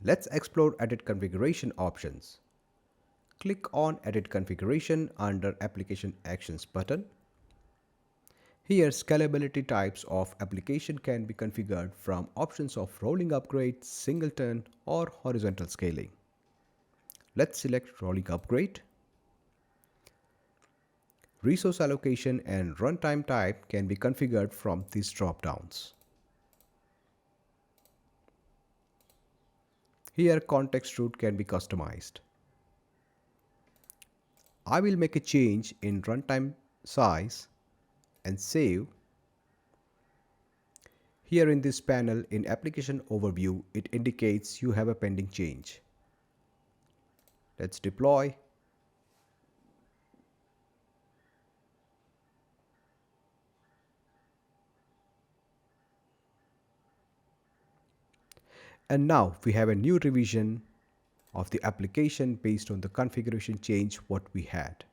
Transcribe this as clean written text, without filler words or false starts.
Let's explore Edit Configuration options. Click on Edit Configuration under Application Actions button. Here, scalability types of application can be configured from options of rolling upgrade, singleton, or horizontal scaling. Let's select rolling upgrade. Resource allocation and runtime type can be configured from these drop-downs. Here, context route can be customized. I will make a change in runtime size and save. Here in this panel in Application Overview, it indicates you have a pending change. Let's deploy. And now we have a new revision of the application based on the configuration change what we had.